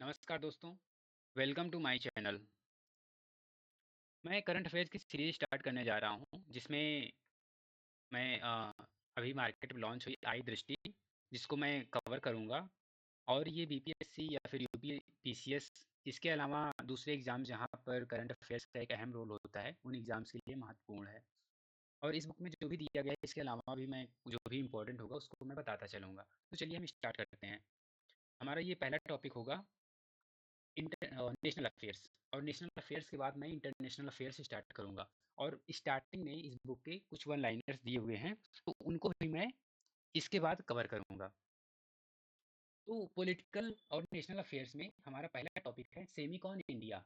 नमस्कार दोस्तों, welcome to my channel. मैं करंट अफेयर्स की सीरीज स्टार्ट करने जा रहा हूँ जिसमें मैं अभी मार्केट में लॉन्च हुई आई दृष्टि, जिसको मैं कवर करूँगा। और ये बीपीएससी या फिर यूपी पीसीएस, इसके अलावा दूसरे एग्ज़ाम जहाँ पर करंट अफेयर्स का एक अहम रोल होता है, उन एग्ज़ाम्स के लिए महत्वपूर्ण है। और इस बुक में जो भी दिया गया है, इसके अलावा भी मैं जो भी इम्पोर्टेंट होगा उसको मैं बताता चलूँगा। तो चलिए हम स्टार्ट करते हैं। हमारा ये पहला टॉपिक होगा नेशनल अफेयर्स। और नेशनल अफेयर्स के बाद मैं इंटरनेशनल अफेयर्स स्टार्ट करूंगा। और स्टार्टिंग में इस बुक के कुछ वन लाइनर्स दिए हुए हैं, तो उनको भी मैं इसके बाद कवर करूंगा। तो पॉलिटिकल और नेशनल अफेयर्स में हमारा पहला टॉपिक है सेमीकॉन इंडिया।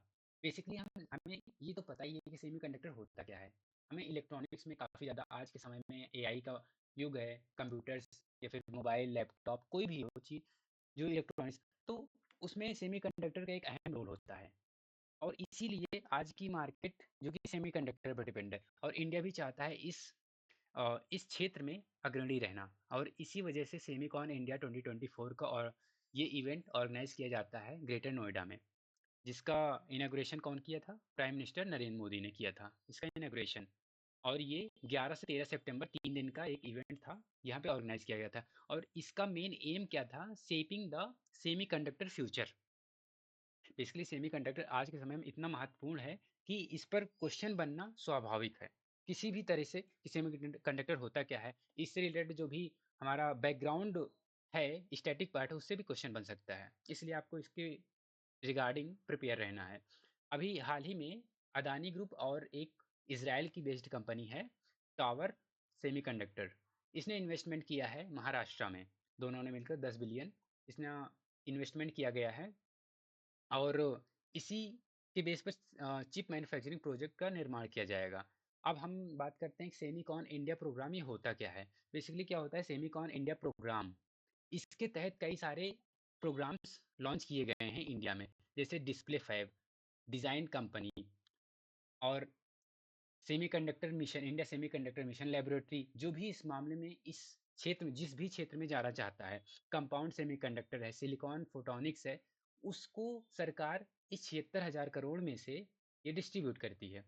बेसिकली हम हमें ये तो पता ही है कि सेमीकंडक्टर होता क्या है। हमें इलेक्ट्रॉनिक्स में काफ़ी ज़्यादा आज के समय में एआई का युग है। कंप्यूटर्स या फिर मोबाइल लैपटॉप कोई भी हो चीज़ जो इलेक्ट्रॉनिक्स, तो उसमें सेमीकंडक्टर का एक अहम रोल होता है। और इसीलिए आज की मार्केट जो कि सेमीकंडक्टर पर डिपेंड है, और इंडिया भी चाहता है इस क्षेत्र में अग्रणी रहना। और इसी वजह से सेमीकॉन इंडिया 2024 का और ये इवेंट ऑर्गेनाइज किया जाता है ग्रेटर नोएडा में, जिसका इनाग्रेशन कौन किया था? प्राइम मिनिस्टर नरेंद्र मोदी ने किया था इसका इनाग्रेशन। और ये 11 से 13 सितंबर 3 दिन का एक इवेंट था, यहाँ पे ऑर्गेनाइज किया गया था। और इसका मेन एम क्या था? Shaping the semiconductor future. Basically semiconductor आज के समय में इतना महत्वपूर्ण है कि इस पर क्वेश्चन बनना स्वाभाविक है। किसी भी तरह से कि सेमीकंडक्टर होता क्या है, इससे रिलेटेड जो भी हमारा बैकग्राउंड है, स्टैटिक पार्ट है, उससे भी क्वेश्चन बन सकता है। इसलिए आपको इसके रिगार्डिंग प्रिपेयर रहना है। अभी हाल ही में अदानी ग्रुप और एक इजराइल की बेस्ड कंपनी है टावर सेमीकंडक्टर, इसने इन्वेस्टमेंट किया है महाराष्ट्र में। दोनों ने मिलकर 10 बिलियन इसने इन्वेस्टमेंट किया गया है। और इसी के बेस पर चिप मैन्युफैक्चरिंग प्रोजेक्ट का निर्माण किया जाएगा। अब हम बात करते हैं सेमीकॉन इंडिया प्रोग्राम, ये होता क्या है? बेसिकली क्या होता है सेमीकॉन इंडिया प्रोग्राम? इसके तहत कई सारे प्रोग्राम्स लॉन्च किए गए हैं इंडिया में, जैसे डिस्प्ले फैब, डिज़ाइन कंपनी, और semiconductor mission, India semiconductor mission laboratory, जो भी इस मामले में इस क्षेत्र में जिस भी क्षेत्र में जाना चाहता है, कंपाउंड सेमीकंडक्टर है, सिलिकॉन फोटोनिक्स है, उसको सरकार इस 76,000 करोड़ में से ये डिस्ट्रीब्यूट करती है।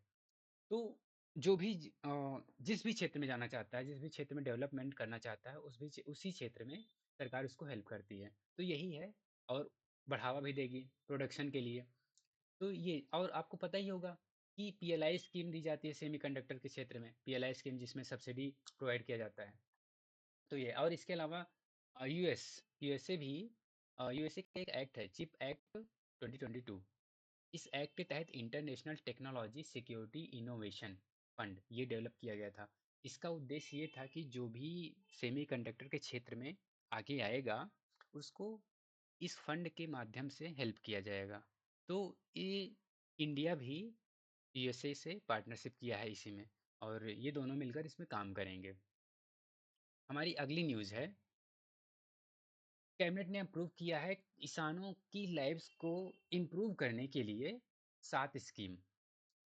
तो जो भी जिस भी क्षेत्र में जाना चाहता है, जिस भी क्षेत्र में डेवलपमेंट करना चाहता है, उसी क्षेत्र में सरकार उसको हेल्प करती है। तो यही है। और बढ़ावा भी देगी प्रोडक्शन के लिए। तो ये, और आपको पता ही होगा कि पीएलआई स्कीम दी जाती है सेमीकंडक्टर के क्षेत्र में, पीएलआई स्कीम जिसमें सब्सिडी प्रोवाइड किया जाता है। तो ये, और इसके अलावा यूएसए भी, यूएसए का एक एक्ट है चिप एक्ट 2022। इस एक्ट के तहत international technology security innovation fund ये डेवलप किया गया था। इसका उद्देश्य ये था कि जो भी सेमीकंडक्टर के क्षेत्र में आगे आएगा, उसको इस फंड के माध्यम से हेल्प किया जाएगा। तो ये इंडिया भी यूएसए से पार्टनरशिप किया है इसी में, और ये दोनों मिलकर इसमें काम करेंगे। हमारी अगली न्यूज़ है, कैबिनेट ने अप्रूव किया है किसानों की लाइव्स को इम्प्रूव करने के लिए 7 scheme.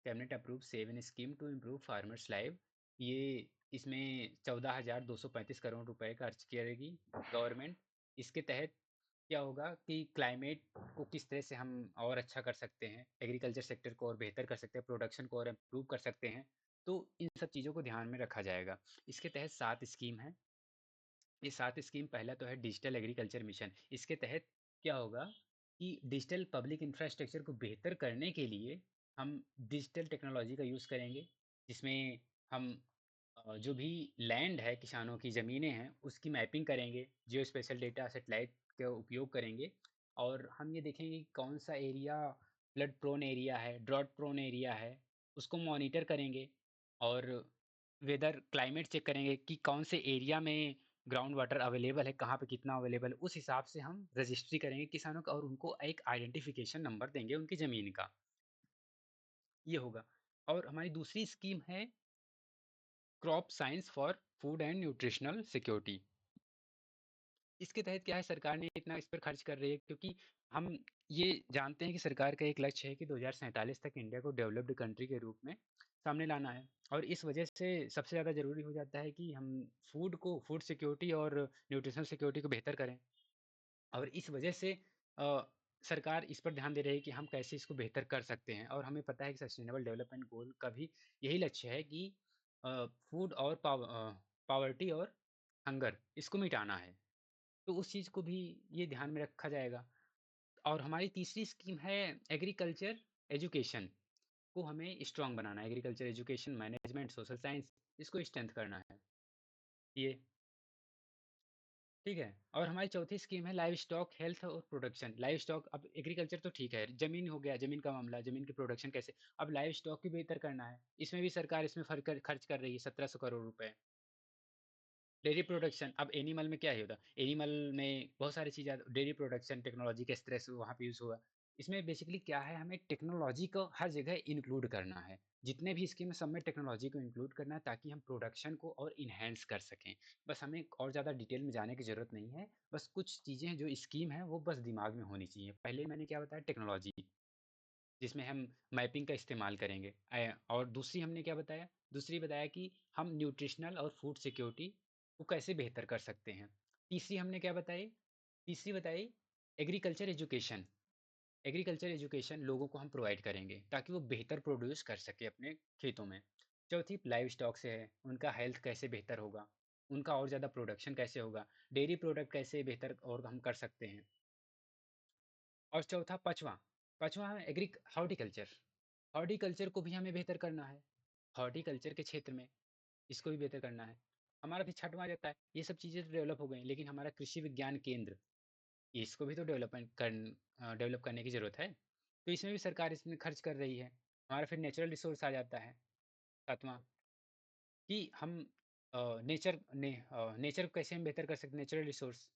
Cabinet approve 7 scheme to improve farmers live. ये, इसमें 14,235 करोड़ रुपए खर्च करेगी गवर्नमेंट। इसके तहत क्या होगा कि क्लाइमेट को किस तरह से हम और अच्छा कर सकते हैं, एग्रीकल्चर सेक्टर को और बेहतर कर सकते हैं, प्रोडक्शन को और इम्प्रूव कर सकते हैं। तो इन सब चीज़ों को ध्यान में रखा जाएगा। इसके तहत 7 स्कीम है। ये 7 स्कीम, पहला तो है डिजिटल एग्रीकल्चर मिशन। इसके तहत क्या होगा कि डिजिटल पब्लिक इंफ्रास्ट्रक्चर को बेहतर करने के लिए हम डिजिटल टेक्नोलॉजी का यूज़ करेंगे, जिसमें हम जो भी लैंड है, किसानों की ज़मीनें हैं, उसकी मैपिंग करेंगे, जियो स्पेशल डेटा सेटेलाइट का उपयोग करेंगे। और हम ये देखेंगे कि कौन सा एरिया फ्लड प्रोन एरिया है, ड्रॉट प्रोन एरिया है, उसको मॉनिटर करेंगे। और वेदर क्लाइमेट चेक करेंगे कि कौन से एरिया में ग्राउंड वाटर अवेलेबल है, कहाँ पे कितना अवेलेबल है, उस हिसाब से हम रजिस्ट्री करेंगे किसानों का, और उनको एक आइडेंटिफिकेशन नंबर देंगे उनकी ज़मीन का। ये होगा। और हमारी दूसरी स्कीम है crop science for food and nutritional security. इसके तहत क्या है, सरकार ने इतना इस पर खर्च कर रही है क्योंकि हम ये जानते हैं कि सरकार का एक लक्ष्य है कि 2047 तक इंडिया को डेवलप्ड कंट्री के रूप में सामने लाना है। और इस वजह से सबसे ज़्यादा ज़रूरी हो जाता है कि हम फूड सिक्योरिटी और न्यूट्रिशनल सिक्योरिटी को बेहतर करें। और इस वजह से सरकार इस पर ध्यान दे रही है कि हम कैसे इसको बेहतर कर सकते हैं, और हमें पता है कि सस्टेनेबल डेवलपमेंट गोल का भी यही लक्ष्य है कि फूड और पावर्टी और हंगर इसको मिटाना है। तो उस चीज़ को भी ये ध्यान में रखा जाएगा। और हमारी तीसरी स्कीम है एग्रीकल्चर एजुकेशन को हमें स्ट्रॉन्ग बनाना है। Agriculture education, management, social science, इसको स्ट्रेंथ करना है ये। ठीक है। और हमारी चौथी स्कीम है लाइव स्टॉक हेल्थ और प्रोडक्शन। लाइव स्टॉक, अब एग्रीकल्चर तो ठीक है, ज़मीन हो गया, ज़मीन का मामला, ज़मीन की प्रोडक्शन कैसे, अब लाइव स्टॉक भी बेहतर करना है। इसमें भी सरकार इसमें खर्च कर रही है 1700 करोड़ रुपए। डेयरी प्रोडक्शन, अब एनिमल में क्या ही होता है, एनिमल में बहुत सारी चीज़ें, डेयरी प्रोडक्शन टेक्नोलॉजी का स्ट्रेस वहाँ पे यूज़ हुआ। इसमें बेसिकली क्या है, हमें टेक्नोलॉजी को हर जगह इंक्लूड करना है। जितने भी स्कीम है सब में टेक्नोलॉजी को इंक्लूड करना है, ताकि हम प्रोडक्शन को और इन्हेंस कर सकें। बस हमें और ज़्यादा डिटेल में जाने की ज़रूरत नहीं है। बस कुछ चीज़ें जो स्कीम है वो बस दिमाग में होनी चाहिए। पहले मैंने क्या बताया, टेक्नोलॉजी, जिसमें हम मैपिंग का इस्तेमाल करेंगे। और दूसरी हमने क्या बताया, दूसरी बताया कि हम न्यूट्रिशनल और फूड सिक्योरिटी को कैसे बेहतर कर सकते हैं। तीसरी हमने क्या बताई, तीसरी बताई एग्रीकल्चर एजुकेशन। एग्रीकल्चर एजुकेशन लोगों को हम प्रोवाइड करेंगे ताकि वो बेहतर प्रोड्यूस कर सके अपने खेतों में। चौथी लाइव स्टॉक से है, उनका हेल्थ कैसे बेहतर होगा, उनका और ज़्यादा प्रोडक्शन कैसे होगा, डेयरी प्रोडक्ट कैसे बेहतर और हम कर सकते हैं। और चौथा, पाँचवा, पाँचवा है हॉर्टिकल्चर। हॉर्टिकल्चर को भी हमें बेहतर करना है। हॉर्टिकल्चर के क्षेत्र में इसको भी बेहतर करना है। हमारा फिर छठवां रहता है, ये सब चीज़ें तो डेवलप हो गई, लेकिन हमारा कृषि विज्ञान केंद्र, इसको भी तो डेवलप करने की ज़रूरत है। तो इसमें भी सरकार इसमें खर्च कर रही है। हमारा फिर नेचुरल रिसोर्स आ जाता है, सातवां, कि हम नेचर को कैसे हम बेहतर कर सकते हैं, नेचुरल रिसोर्स,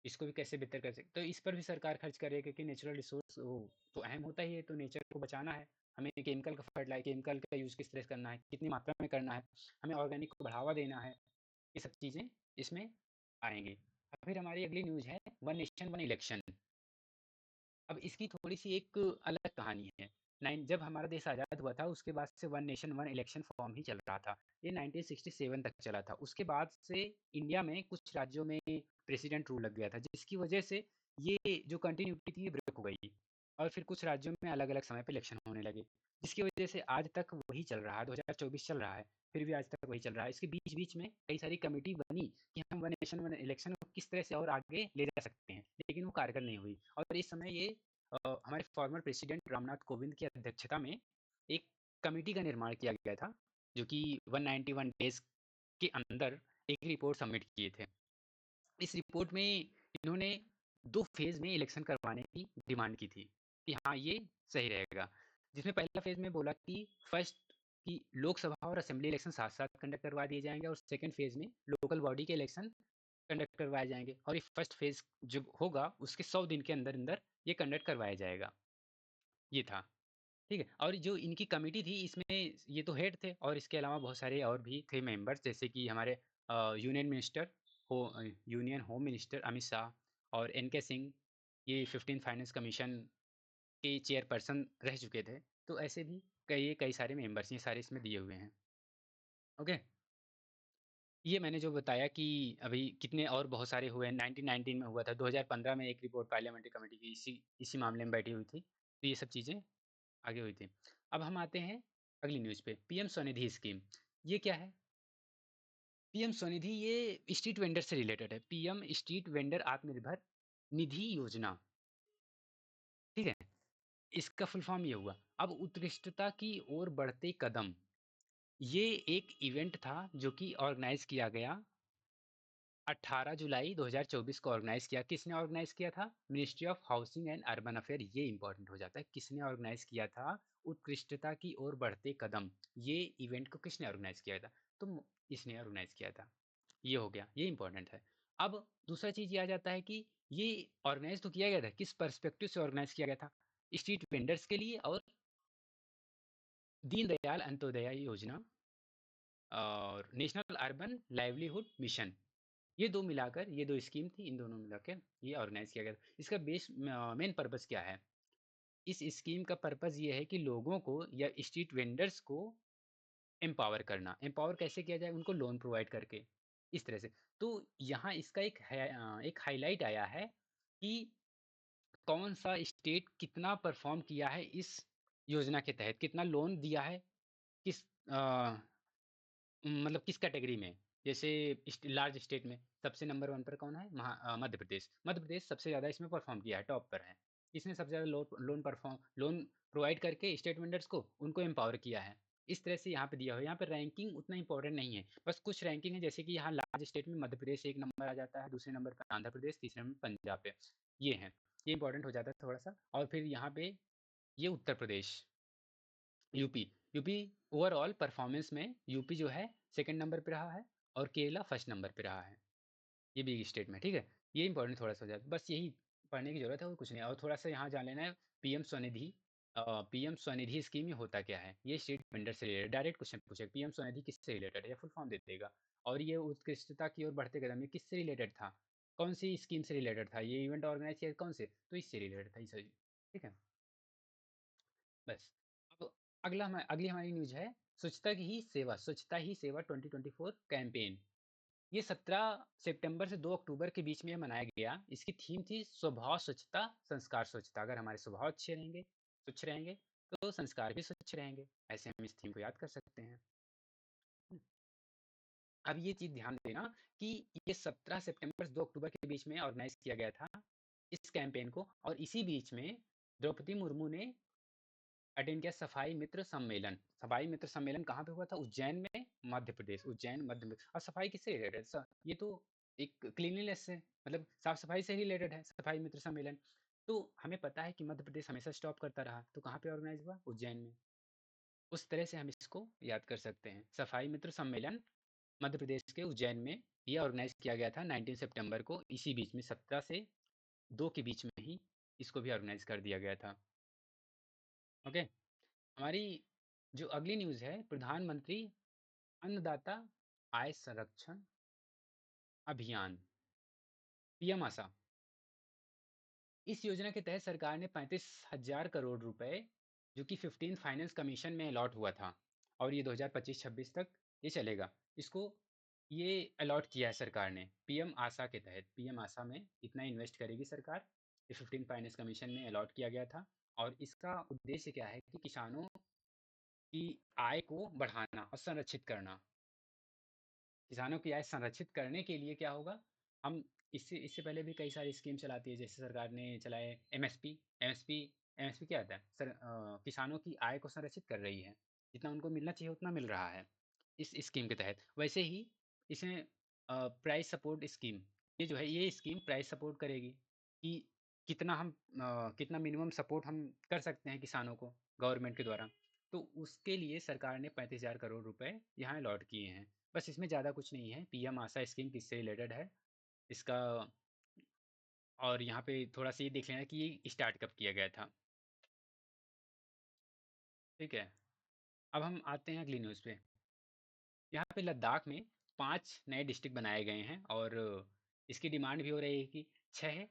इसको भी कैसे बेहतर कर सकते, तो इस पर भी सरकार खर्च करे, क्योंकि नेचुरल रिसोर्स वो तो अहम होता ही है, तो नेचर को बचाना है। हमें केमिकल का यूज़ किस तरह से करना है, कितनी मात्रा में करना है, हमें ऑर्गेनिक को बढ़ावा देना है, ये सब चीज़ें इसमें आएंगी। और फिर हमारी अगली न्यूज़ है वन नेशन वन इलेक्शन। अब इसकी थोड़ी-सी एक अलग कहानी है। नाइन जब हमारा देश आज़ाद हुआ था, उसके बाद से one nation one election form ही चल रहा था। ये 1967 तक चला था। उसके बाद से इंडिया में कुछ राज्यों में प्रेसिडेंट रूल लग गया था, जिसकी वजह से ये जो कंटिन्यूटी थी ये ब्रेक हो गई। और फिर कुछ राज्यों में अलग-अलग समय पे इलेक्शन होने लगे, जिसकी वजह से आज तक वही चल रहा है, 2024 चल रहा है, फिर भी आज तक वही चल रहा है। इसके बीच-बीच में कई सारी कमिटी बनी कि हम वन नेशन वन इलेक्शन को किस तरह से और आगे ले जा सकते हैं, लेकिन वो कारगर नहीं हुई। और इस समय ये हमारे फॉर्मर प्रेसिडेंट रामनाथ कोविंद की अध्यक्षता में एक कमेटी का निर्माण किया गया था, जो कि 191 डेज के अंदर एक रिपोर्ट सबमिट किए थे। इस रिपोर्ट में इन्होंने 2 फेज़ में इलेक्शन करवाने की डिमांड की थी, कि हाँ, ये सही रहेगा। जिसमें पहला फेज़ में बोला कि फर्स्ट, कि लोकसभा और असेंबली इलेक्शन साथ-साथ कंडक्ट करवा दिए जाएँगे, और सेकंड फेज़ में लोकल बॉडी के इलेक्शन कंडक्ट करवाए जाएँगे, और ये फर्स्ट फेज़ जो होगा उसके 100 दिन के अंदर-अंदर ये कंडक्ट करवाया जाएगा। ये था, ठीक है। और जो इनकी कमिटी थी, इसमें ये तो हेड थे, और इसके अलावा बहुत सारे और भी थे मेंबर्स, जैसे कि हमारे union minister union home minister Amit Shah, और एन के सिंह, ये 15 फाइनेंस कमीशन के चेयरपर्सन रह चुके थे। तो ऐसे भी कई सारे मेंबर्स ये सारे इसमें दिए हुए हैं। ओके। ये मैंने जो बताया कि अभी कितने और बहुत सारे हुए हैं, 1919 में हुआ था, 2015 में एक रिपोर्ट पार्लियामेंट्री कमेटी की इसी मामले में बैठी हुई थी। तो ये सब चीज़ें आगे हुई थी। अब हम आते हैं अगली न्यूज़ पे, पीएम स्वनिधि स्कीम। ये क्या है? पीएम स्वनिधि ये स्ट्रीट वेंडर से रिलेटेड है। PM street vendor Atmanirbhar Nidhi योजना, ठीक है? इसका फुल फॉर्म ये हुआ। अब उत्कृष्टता की ओर बढ़ते कदम, ये एक इवेंट था जो कि ऑर्गेनाइज़ किया गया 18 जुलाई 2024 को ऑर्गेनाइज़ किया। किसने ऑर्गेनाइज़ किया था? Ministry of housing and urban affair, ये इंपॉर्टेंट हो जाता है। किसने ऑर्गेनाइज़ किया था? उत्कृष्टता की ओर बढ़ते कदम। ये इवेंट को किसने ऑर्गेनाइज़ किया था? तो इसने ऑर्गेनाइज़ किया था। ये हो गया, ये इंपॉर्टेंट है। अब दूसरा चीज़ ये आ जाता है कि ये ऑर्गेनाइज़ तो किया गया था, किस पर्सपेक्टिव से ऑर्गेनाइज़ किया गया था? स्ट्रीट वेंडर्स के लिए और दीनदयाल अंत्योदय योजना और नेशनल अर्बन लाइवलीहुड मिशन, ये 2 मिलाकर, ये 2 स्कीम थी, इन दोनों मिलाकर ये ऑर्गेनाइज़ किया गया था। इसका मेन पर्पज़ क्या है? इस स्कीम का पर्पज़ ये है कि लोगों को या स्ट्रीट वेंडर्स को एम्पावर करना। एम्पावर कैसे किया जाए? उनको लोन प्रोवाइड करके, इस तरह से। तो यहाँ इसका एक हाइलाइट आया है कि कौन सा स्टेट कितना परफॉर्म किया है इस योजना के तहत, कितना लोन दिया है, किस मतलब किस कैटेगरी में। जैसे लार्ज स्टेट में सबसे नंबर वन पर कौन है, मध्य प्रदेश। मध्य प्रदेश सबसे ज़्यादा इसमें परफॉर्म किया है, टॉप पर है। इसने सबसे ज़्यादा लोन प्रोवाइड करके स्टेट वेंडर्स को उनको एम्पावर किया है। इस तरह से यहाँ पे दिया हुआ है। यहाँ पे रैंकिंग उतना इंपॉर्टेंट नहीं है, बस कुछ रैंकिंग है, जैसे कि यहाँ लार्ज स्टेट में मध्य प्रदेश एक नंबर आ जाता है, दूसरे नंबर पर आंध्र प्रदेश, तीसरे नंबर पंजाब पे। ये है, ये इंपॉर्टेंट हो जाता है थोड़ा सा। और फिर यहाँ पे ये Uttar Pradesh, UP. UP overall performance में यूपी जो है सेकंड नंबर पे रहा है, और केरला फर्स्ट नंबर पे रहा है। ये बिग स्टेट में, ठीक है। ये इंपॉर्टेंट थोड़ा सा हो जाता है, बस यही पढ़ने की जरूरत है और कुछ नहीं। और थोड़ा सा यहाँ जान लेना है PM Svanidhi. PM Svanidhi scheme में होता क्या है, ये स्टेट वेंडर से रिलेटेड डायरेक्ट क्वेश्चन पूछेगा, पीएम स्वनिधि किससे रिलेटेड है, फुल फॉर्म दे देगा। और ये उत्कृष्टता की ओर बढ़ते कदम, ये किससे रिलेटेड था, कौन सी स्कीम से रिलेटेड था, ये इवेंट ऑर्गेनाइज किया कौन से, तो इससे रिलेटेड था, ये ठीक है। बस। अब अगली हमारी न्यूज है स्वच्छता की ही सेवा, स्वच्छता ही सेवा 2024 कैंपेन। ये 17 सितंबर से 2 अक्टूबर के बीच में मनाया गया। इसकी थीम थी स्वभाव स्वच्छता संस्कार स्वच्छता। अगर हमारे स्वभाव अच्छे रहेंगे, स्वच्छ रहेंगे, तो संस्कार भी स्वच्छ रहेंगे। ऐसे हम इस थीम को याद कर सकते हैं। अब ये चीज ध्यान देना कि ये 17 सितंबर से 2 अक्टूबर के बीच में ऑर्गेनाइज किया गया था इस कैंपेन को, और इसी बीच में द्रौपदी मुर्मू ने अटेंड किया सफाई मित्र सम्मेलन। सफाई मित्र सम्मेलन कहाँ पे हुआ था, उज्जैन में, मध्य प्रदेश, उज्जैन मध्य प्रदेश। और सफाई किससे रिलेटेड है, ये तो एक क्लीनलीनेस से, मतलब साफ सफाई से रिलेटेड है सफाई मित्र सम्मेलन। तो हमें पता है कि मध्य प्रदेश हमेशा स्टॉप करता रहा, तो कहाँ पे ऑर्गेनाइज हुआ, उज्जैन में। उस तरह से हम इसको याद कर सकते हैं, सफाई मित्र सम्मेलन मध्य प्रदेश के उज्जैन में ये ऑर्गेनाइज किया गया था 19 सितंबर को। इसी बीच में 17 से 2 के बीच में ही इसको भी ऑर्गेनाइज कर दिया गया था। ओके। हमारी जो अगली न्यूज़ है, प्रधानमंत्री अन्नदाता आय संरक्षण अभियान, पीएम आशा। इस योजना के तहत सरकार ने 35,000 करोड़ रुपए, जो कि 15 फाइनेंस कमीशन में अलॉट हुआ था, और ये 2025-26 तक ये चलेगा। इसको ये अलॉट किया है सरकार ने पीएम आशा के तहत। पीएम आशा में इतना इन्वेस्ट करेगी सरकार, ये 15 फाइनेंस कमीशन में अलॉट किया गया था। और इसका उद्देश्य क्या है कि किसानों की आय को बढ़ाना और संरक्षित करना। किसानों की आय संरक्षित करने के लिए क्या होगा, हम इससे इससे पहले भी कई सारी स्कीम चलाती है, जैसे सरकार ने चलाए एमएसपी। एमएसपी एमएसपी क्या आता है सर, किसानों की आय को संरक्षित कर रही है, जितना उनको मिलना चाहिए उतना मिल रहा है इस स्कीम के तहत। वैसे ही इसमें प्राइस सपोर्ट स्कीम, ये जो है ये स्कीम प्राइस सपोर्ट करेगी कि कितना हम कितना मिनिमम सपोर्ट हम कर सकते हैं किसानों को गवर्नमेंट के द्वारा। तो उसके लिए सरकार ने 35,000 करोड़ रुपए यहाँ अलॉट किए हैं। बस इसमें ज़्यादा कुछ नहीं है। पीएम आशा स्कीम किससे रिलेटेड है इसका, और यहाँ पे थोड़ा सा ये देख लेना कि ये स्टार्ट कब किया गया था, ठीक है। अब हम आते हैं अगली न्यूज़ पे। यहाँ पे लद्दाख में 5 नए डिस्ट्रिक्ट बनाए गए हैं, और इसकी डिमांड भी हो रही है कि 6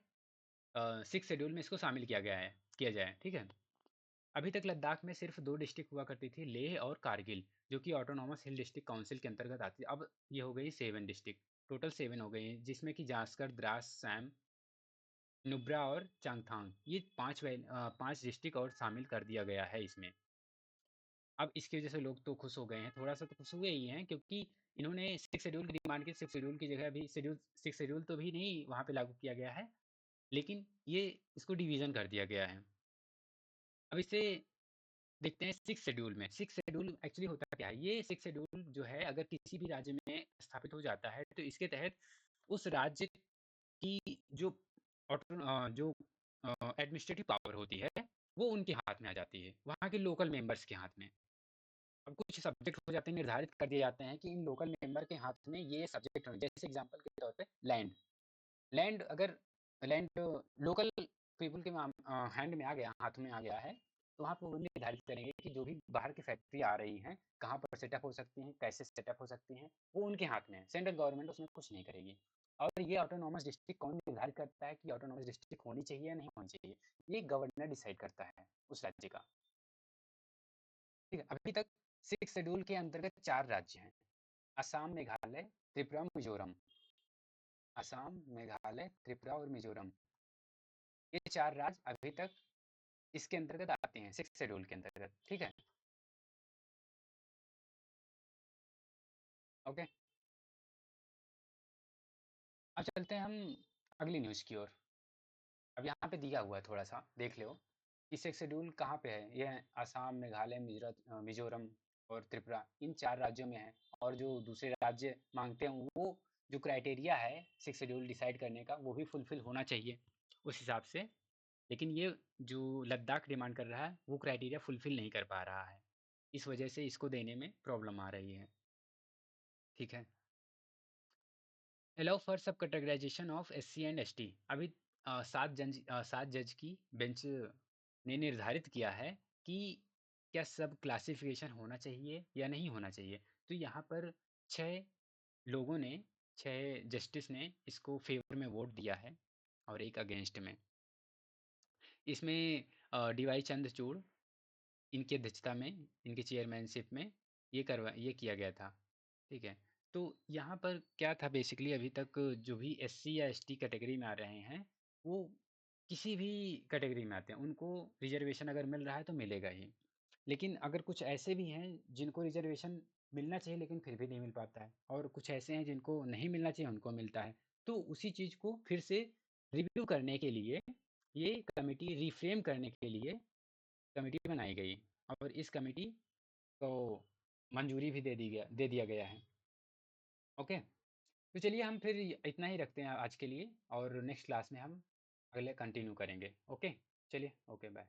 सिक्स शेड्यूल में इसको शामिल किया जाए, ठीक है। अभी तक लद्दाख में सिर्फ 2 डिस्ट्रिक्ट हुआ करती थी, लेह और कारगिल, जो कि ऑटोनॉमस हिल डिस्ट्रिक्ट काउंसिल के अंतर्गत आती है। अब ये हो गई 7 डिस्ट्रिक्ट, टोटल 7 हो गई हैं, जिसमें कि जास्कर, द्रास, सैम, नुब्रा और चांगथांग, ये 5 डिस्ट्रिक्ट और शामिल कर दिया गया है इसमें। अब इसकी वजह से लोग तो खुश हो गए हैं, थोड़ा सा तो खुश हुए ही हैं, क्योंकि इन्होंने सिक्स शेड्यूल की डिमांड की। सिक्स शेड्यूल की जगह अभी सिक्स शेड्यूल तो भी नहीं वहाँ पे लागू किया गया है, लेकिन ये इसको डिवीज़न कर दिया गया है। अब इसे देखते हैं सिक्स शेड्यूल में। सिक्स शेड्यूल एक्चुअली होता क्या है, ये सिक्स शेड्यूल जो है अगर किसी भी राज्य में स्थापित हो जाता है, तो इसके तहत उस राज्य की जो जो एडमिनिस्ट्रेटिव पावर होती है, वो उनके हाथ में आ जाती है, वहाँ के लोकल मेंबर्स के हाथ में। अब कुछ सब्जेक्ट हो जाते हैं, निर्धारित कर दिए जाते हैं कि इन लोकल मेंबर के हाथ में ये सब्जेक्ट होंगे। जैसे एग्जांपल के तौर पे लैंड, लैंड अगर लैंड लोकल पीपल के हैंड में आ गया, हाथ में आ गया है, तो वहाँ पर वो निर्धारित करेंगे कि जो भी बाहर की फैक्ट्री आ रही हैं कहाँ पर सेटअप हो सकती हैं, कैसे सेटअप हो सकती हैं, वो उनके हाथ में है। सेंट्रल गवर्नमेंट उसमें कुछ नहीं करेगी। और ये ऑटोनॉमस डिस्ट्रिक्ट कौन निर्धारित करता है कि ऑटोनॉमस डिस्ट्रिक्ट होनी चाहिए या नहीं होनी चाहिए, ये गवर्नर डिसाइड करता है उस राज्य का, ठीक है। अभी तक सिक्स शेड्यूल के अंतर्गत 4 राज्य हैं, असम, मेघालय, त्रिपुरा, मिजोरम। असम, मेघालय, त्रिपुरा और मिजोरम। ये 4 राज्य अभी तक इसके अंतर्गत आते हैं, 6th शेड्यूल के अंतर्गत, ठीक है? ओके, अब चलते हैं हम अगली न्यूज़ की ओर। अब यहाँ पे दिया हुआ है, थोड़ा-सा देख लो कि 6th शेड्यूल कहाँ पे है? ये है असम, मेघालय, मिज़ोरम और त्रिपुरा, इन 4 राज्यों में है। और जो दूसरे राज्य माँगते हैं, वो जो क्राइटेरिया है 6th शेड्यूल डिसाइड करने का, वो भी फुलफ़िल होना चाहिए उस हिसाब से। लेकिन ये जो लद्दाख डिमांड कर रहा है, वो क्राइटेरिया फुलफ़िल नहीं कर पा रहा है। इस वजह से इसको देने में प्रॉब्लम आ रही है, ठीक है? Allow for sub categorization of SC and ST. अभी 7 जज की बेंच ने निर्धारित किया है कि क्या सब क्लासिफिकेशन होना चाहिए या नहीं होना चाहिए। तो यहाँ पर 6 लोगों ने, 6 जस्टिस ने इसको फेवर में वोट दिया है और एक अगेंस्ट में। इसमें डीवाई चंद्रचूड़, इनकी अध्यक्षता में, इनके चेयरमैनशिप में ये किया गया था, ठीक है? तो यहाँ पर क्या था बेसिकली, अभी तक जो भी एससी या एसटी कैटेगरी में आ रहे हैं, वो किसी भी कैटेगरी में आते हैं, उनको रिजर्वेशन अगर मिल रहा है तो मिलेगा ही। लेकिन अगर कुछ ऐसे भी हैं जिनको रिजर्वेशन मिलना चाहिए लेकिन फिर भी नहीं मिल पाता है, और कुछ ऐसे हैं जिनको नहीं मिलना चाहिए उनको मिलता है, तो उसी चीज़ को फिर से रिव्यू करने के लिए, ये कमेटी रिफ्रेम करने के लिए कमेटी बनाई गई, और इस कमेटी को मंजूरी भी दे दिया गया है। ओके, तो चलिए हम फिर इतना ही रखते हैं आज के लिए, और नेक्स्ट क्लास में हम अगले कंटिन्यू करेंगे। ओके, चलिए, ओके, बाय।